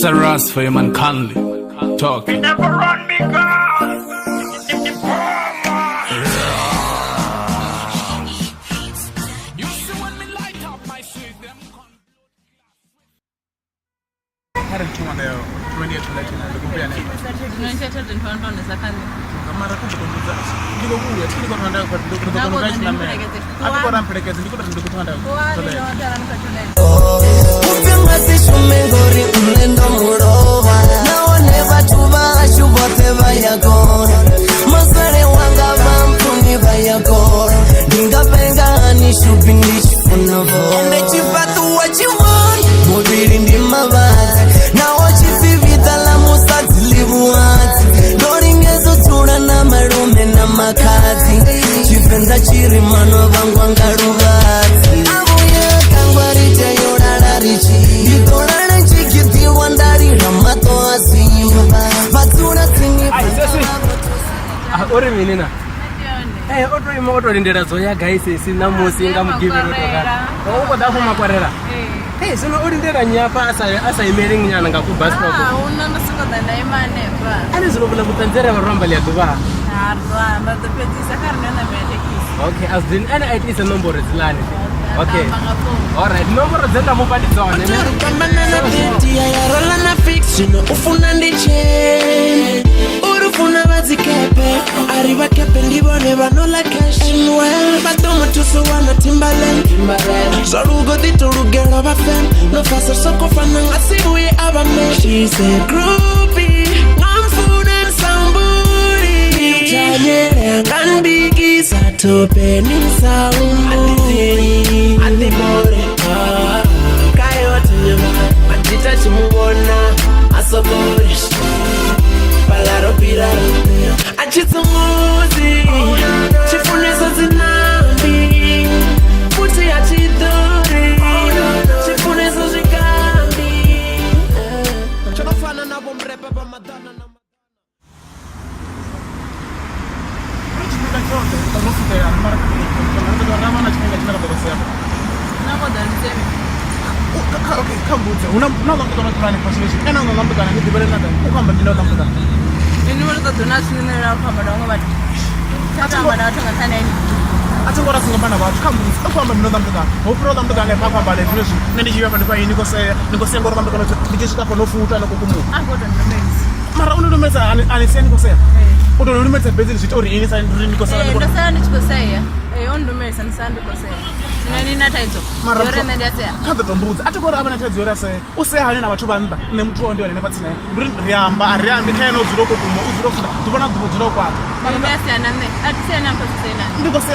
It's a rust for him and Conley. Talk. You never run me, girl. You see when me light up my street, them Hari chuma leo 20 Kamara kutokuza ndiko kuya ndiko twanda kwa ndiko twanda na mimi hapo kwa mpelekezi ndiko twanda Kutenga sishume ngori mlendo murova naone watu bashu bote bayako masare wanga bampuni bayako ndingapenga ni shopping ndichifunovo ende chipatu what you want mobili ndi mabazi na wachifivita la musati libuati ndoringezo tura na marume na makazi chipenda chiri mano vangwa ngarubati abuye kangwarite yorararichi nditorane chikiti wandari ramato asimba vatura sini ori minina oto ima oto lindera zoya gaisi sina musinga mugiviro tokara uko dafu makwarera sino ori ndera nyapa asa imering nyana ngaku bus stop una nasiko danda imane ba ani zilo bula kutanzera baramba lya duba arwa mbato peti sakarne na medekis okay as din ana it is a number zilani okay all right number zenda mubadi zone kambana na peti ya rola na fiction ufuna ndiche urufuna bazikepe ariba kepe ndibone banola cash well batomo tuso wana Timbaland zarugo diturugera bafen no fasa soko fana ngasibuye abame she's a groupie I'm food and somebody tanyere ngambigi satope ni saumu adibore kayote nyama matita chimubona asobore palaro piraro achitumuzi chifunezo zinambi futi achidori chifunezo zikambi chokofana na bomrepa pa madana na Okay, kambuze. Unamnamba kutona tulani fashion. Ena unamnamba kana ndi bele nada. Kwamba ndilo namba. ini wala tuna sinera kwa madongo bati tata mara tanga taneni Atungora singabana ba kambuze. Kwamba ndilo namba. Ofro namba kana papa bale tunesu. Nani jiwa bande kwa niko se ngora namba kana ndikishika kwa nofuta na kukumu. akoto ndemezi Mara unomeza ani seni ko se. Odo unomeza bezili sitori ini sa niko sa. ndo sana ndikosea ondo mesa nsande kosea nani nataizo yore nende atia Kanda tombuza. Atungora abana tadzo yore se. Use hani na bathu bamba ne muthu onde wale ne patsina. Nduri riyamba ariyambi kana uzuroko kumo uzuroko. Tubona ndubuzuro kwa. mimi asia nane atisia nampa tena Ndiko se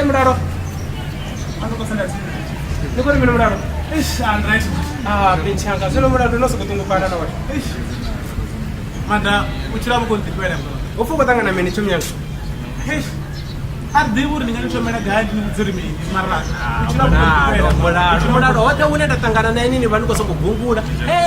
mraro Andiko senda. nikori mino mraro Ish andrait. pinchanga zilo mraro noso kutungu pana na watu Mada uchirabu ko ndipere. ufuko tanga na meni chumyanga Hey. Ardi uri ngani chomera gandi uzuri mi marra. Uchirabu ko ndipere. mraro wote unaenda tangana na nini vaniko soko gungura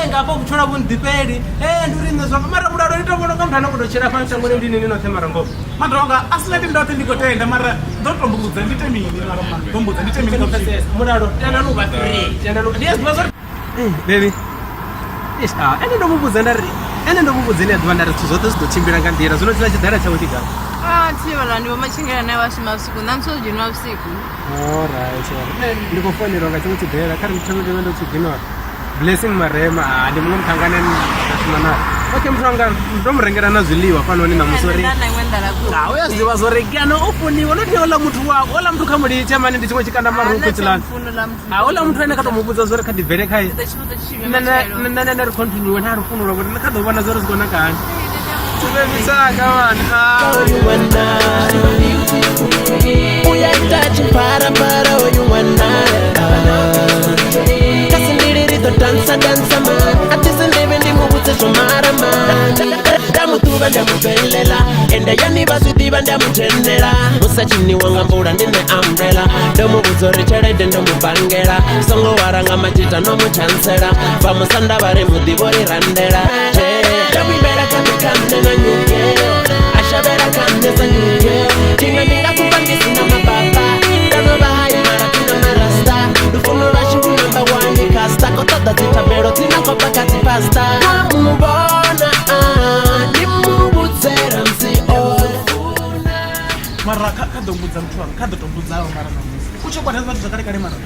ngapo kuchora bundiperi nduri nezo mara mraro nitobona kamthana kudochera fancha ngone ndini nino themara ngopo Madonga asleti ndote ndikotenda mara ndotombuza ndite mini marama. Tombuza ndite mini ko mraro tena nuba 3 tena nuba yes bazor baby ene ndo mubuza ndari ene ndo mubuza ne advanda ratu zote zitochimbira ngandira zino zila chidara cha utika tivala ndivo machingira naye washima usiku nansojinwa usiku alright ndiko phone ronga chimutidera kari mthango ndo chiginwa blessing marema ndi mungu mthangane nasimana okay mthanga ndomrengera na zviliwa panoni na musori nana ngwendala ku uyaziva zoregana ofoni unoti ola muthu wako ola muthu kamuri chamani ndi chimwe chikanda maruko chilani ola muthu ene katomubudza zore kadibvere kai nana continue na rufuno rwako nakadovana zore zikona kani tibebisaka vanhu uyaitachi para you wanna kasindiri dansa man atisindebe ndimubutse shomara man ndamutuba ndamubelela enda yani basudiba ndamutendela musachini wanga mbura ndine umbrella ndomubuzore cherede ndomubangela songo waranga machita nomuchansela bamusanda bare mudibori randela ndabibera kamikande na nyuke ashabera kande za nyuke tombudza muthu wanga kha ḓo tombudzawo mara namusi u tshi kwata vhathu zvakale kale mara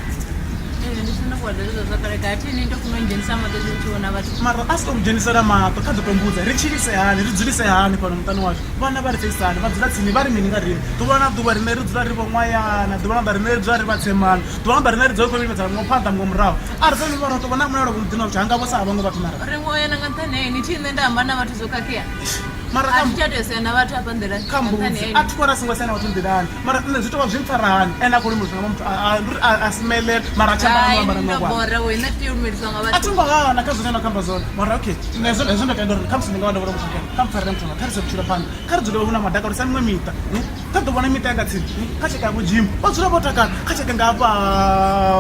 ndisina kuwadaliza zvakare katini ndofuna kudzhenisa mato zvichiona vatu mara asi tomudzhenisela mato kha ḓo tombudza ri tshilise hani ri dzulise hani fhano muṱani washu vhana vha ri feisani vha dzula tsini vha ri mini nga rini ḓuvha na ḓuvha rine ri dzula ri vho ṅwayana ḓuvha na ḓuvha rine ri dzula ri vhatsemana ḓuvha na ḓuvha rine ri dzula ri khou vhimedzana muṅwe phanḓa muṅwe murahu a ri sani vha roto vhona mulayolo muḓini washu hanga vho sa vhaṅwe vhathu mara ri ṅwayana nga nṱhani ha ini thi nṋe nda amba na vhathu zwo khakhea mara atitshatosea na vhathu hafha nḓilani kha mbudzi a thi khou ri a songo sia na vhathu nḓilani mara nṋe zwi tou vha zwi mpfara hani ene a khou limuliswa nga muthu a smelela mara a tshi amba nga ambara nga bora wena tea u lumeliswa nga a vhathu thi ngo hana kha zwine na khamba zwone mara okay hezwo ndo tenda uri kha musi ndi nga vha ndo vhona muthu kha mpfarele muthu kha ri se vhutshilo phanḓa kha ri dzule hu na madaka uri sa miṅwe miṱa kha ḓo vhona miṱa yanga tsini kha tsheka ya vhujimu vha dzula vho takala kha tsheka nga hafha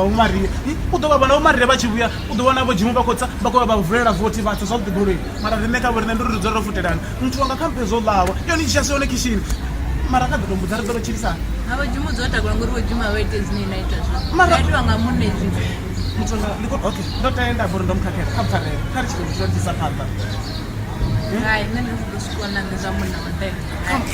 umaria u ḓo vha vhona umaria vha tshi vhuya u ḓo vhona vhojimu vha khou tsa vha khou vha vulela vothi vhathu zwavhuḓi goloi mara rine kha vho rine ndi uri ri dzule ro futelana muthu wanga kha mphe zwo ḽawa yone tshi yone kishini mara kha ḓo tombudza ri ḓo ro tshilisana havo jimu dzo takula ngori vhojimu a vha ite zwine ina ita zwone aitiwa nga munne zwithu muthu wanga okay ndo tenda bori ndo mukhakhela kha mpfarele kha ri tshi khou dzisa phanḓa hai nṋe ndi ḓo swikwa na nṋe zwa munna wa ndeme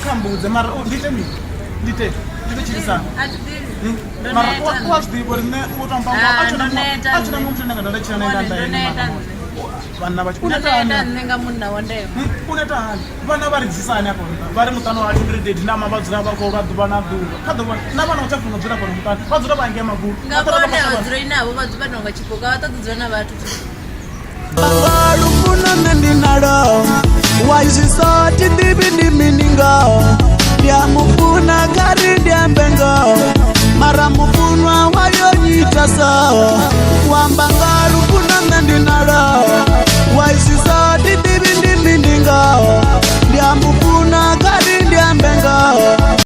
kha mbudze mara ndite mini ndite ndi tshilisana a thi ḓivhi ndo mara neta wa zwi ḓivha uri nṋe u tamba a tshi na muthu ane nga ndo tshila nae nga nnḓa ndo neta vhanna vha tshi ndo neta nṋe nga munna wa ndeme u neta hani vhana vha ri dzisani afho nṱha vha ri muṱani washu ndi ri dedi nama vha dzula vha khou lwa ḓuvha na ḓuvha kha ḓuvha na vhana u tshafuna dzula fhano muṱani vha dzula vha ngea magulu nga vhone vha dzula inavho vha dzula tonga tshipuka vha ṱoḓa dzula na vhathu Lufuna nende nalo waisisoti ndibi ndiminingo ndiamufuna kari ndiambengo mara mufunwa wayonyita so wambanga